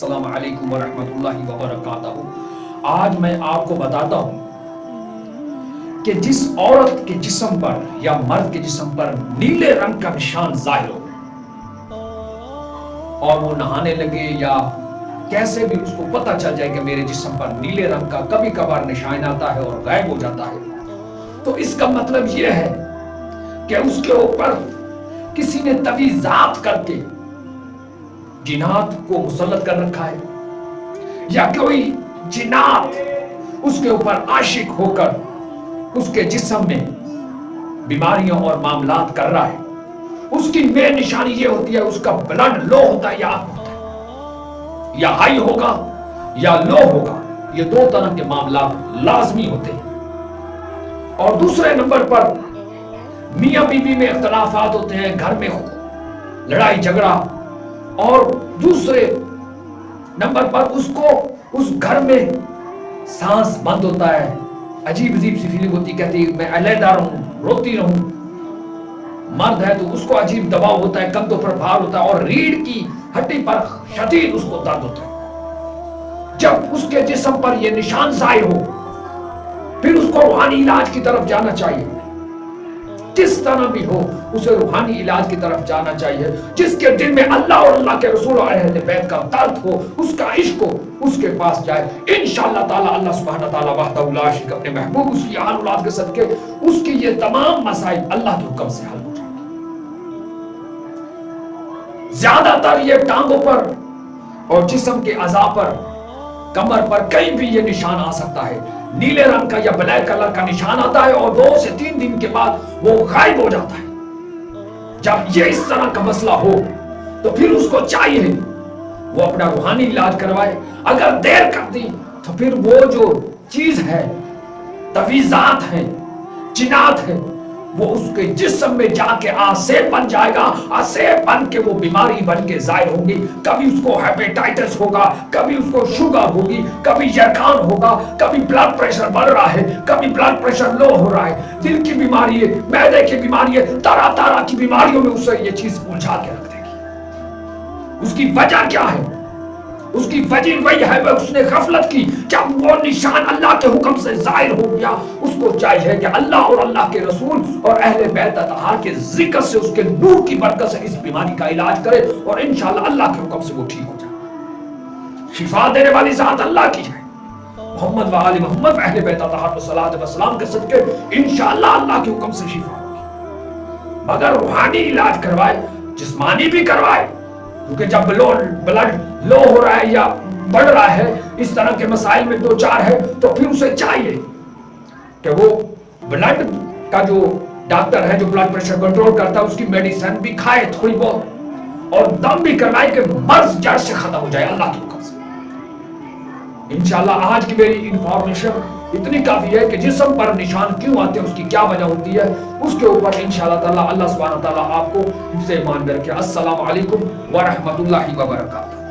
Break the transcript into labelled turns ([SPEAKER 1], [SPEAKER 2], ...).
[SPEAKER 1] السلام علیکم ورحمۃ اللہ وبرکاتہ۔ آج میں آپ کو بتاتا ہوں کہ جس عورت کے جسم پر یا مرد کے جسم پر نیلے رنگ کا نشان ظاہر ہو اور وہ نہانے لگے یا کیسے بھی اس کو پتہ چل جائے کہ میرے جسم پر نیلے رنگ کا کبھی کبھار نشان آتا ہے اور غائب ہو جاتا ہے، تو اس کا مطلب یہ ہے کہ اس کے اوپر کسی نے تویزات کر کے جنات کو مسلط کر رکھا ہے، یا کوئی جنات اس کے اوپر عاشق ہو کر اس کے جسم میں بیماریاں اور معاملات کر رہا ہے۔ اس کی مین نشانی یہ ہوتی ہے اس کا بلڈ لو ہوتا ہے یا اپ ہوتا ہے، یا ہائی ہوگا یا لو ہوگا، یہ دو طرح کے معاملات لازمی ہوتے ہیں۔ اور دوسرے نمبر پر میاں بیوی میں اختلافات ہوتے ہیں، گھر میں لڑائی جھگڑا، اور دوسرے نمبر پر اس کو اس گھر میں سانس بند ہوتا ہے، عجیب عجیب سی فیلنگ ہوتی، کہتی میں علیحدہ رہوں، روتی رہوں۔ مرد ہے تو اس کو عجیب دباؤ ہوتا ہے، کندھوں پر بھار ہوتا ہے اور ریڑھ کی ہڈی پر شدید اس کو درد ہوتا ہے۔ جب اس کے جسم پر یہ نشان ظاہر ہو پھر اس کو روحانی علاج کی طرف جانا چاہیے، کس طرح بھی ہو اسے روحانی علاج کی طرف جانا چاہیے۔ جس کے دل میں اللہ اور اللہ کے رسول اور اہل بیت کا درد ہو، اس کا عشق ہو، اس کے پاس جائے، انشاءاللہ تعالی اللہ سبحانہ تعالی وحدہ لا شریک اپنے محبوب اس کی آل اولاد کے صدقے اس کی یہ تمام مسائل اللہ کے حکم سے حل ہو جائیں گے۔ زیادہ تر یہ ٹانگوں پر اور جسم کے اعضاء پر، کمر پر کہیں بھی یہ نشان آ سکتا ہے، نیلے رنگ کا یا بلیک کلر کا نشان آتا ہے اور 2 سے 3 دن کے بعد وہ غائب ہو جاتا ہے۔ جب یہ اس طرح کا مسئلہ ہو تو پھر اس کو چاہیے وہ اپنا روحانی علاج کروائے۔ اگر دیر کر دی تو پھر وہ جو چیز ہے، تویزات ہیں، جنات ہیں، وہ اس کے جسم میں جا کے آسیب بن جائے گا، آسیب بن کے وہ بیماری بن کے ظاہر ہوگی۔ کبھی اس کو ہیپیٹائٹس ہوگا، کبھی اس کو شوگر ہوگی، کبھی یرقان ہوگا، کبھی بلڈ پریشر بڑھ رہا ہے، کبھی بلڈ پریشر لو ہو رہا ہے، دل کی بیماری ہے، معدے کی بیماری ہے، طرح طرح کی بیماریوں میں اسے یہ چیز الجھا کے رکھ دے گی۔ اس کی وجہ کیا ہے؟ اس کی وجہ وہی ہے اس نے غفلت کی۔ جب وہ نشان اللہ کے حکم سے ظاہر ہو گیا، اس کو چاہیے کہ اللہ اور اللہ کے رسول اور اہل بیت اطہار کے ذکر سے، اس کے نور کی برکت سے اس بیماری کا علاج کرے اور انشاءاللہ اللہ کے حکم سے وہ ٹھیک ہو جائے۔ شفا دینے والی ذات اللہ کی ہے، محمد و آل محمد اہل بیت اطہار صلاۃ و سلام کے صدقے انشاءاللہ اللہ کے حکم سے شفا ہوگی۔ مگر روحانی علاج کروائے، جسمانی بھی کروائے، کیونکہ جب بلڈ لو ہو رہا ہے یا بڑھ رہا ہے، اس طرح کے مسائل میں 2-4 ہے، تو پھر اسے چاہیے کہ وہ بلڈ کا جو ڈاکٹر ہے جو بلڈ پریشر کنٹرول کرتا ہے اس کی میڈیسن بھی کھائے تھوڑی بہت، اور دم بھی کروائے کہ مرض جڑ سے ختم ہو جائے اللہ کے حکم سے۔ انشاءاللہ آج کی میری انفارمیشن اتنی کافی ہے کہ جسم پر نشان کیوں آتے ہیں، اس کی کیا وجہ ہوتی ہے، اس کے اوپر انشاءاللہ تعالی اللہ سبحانہ تعالی آپ کو حفظ ایمان میں رکھے۔ السلام علیکم ورحمۃ اللہ وبرکاتہ۔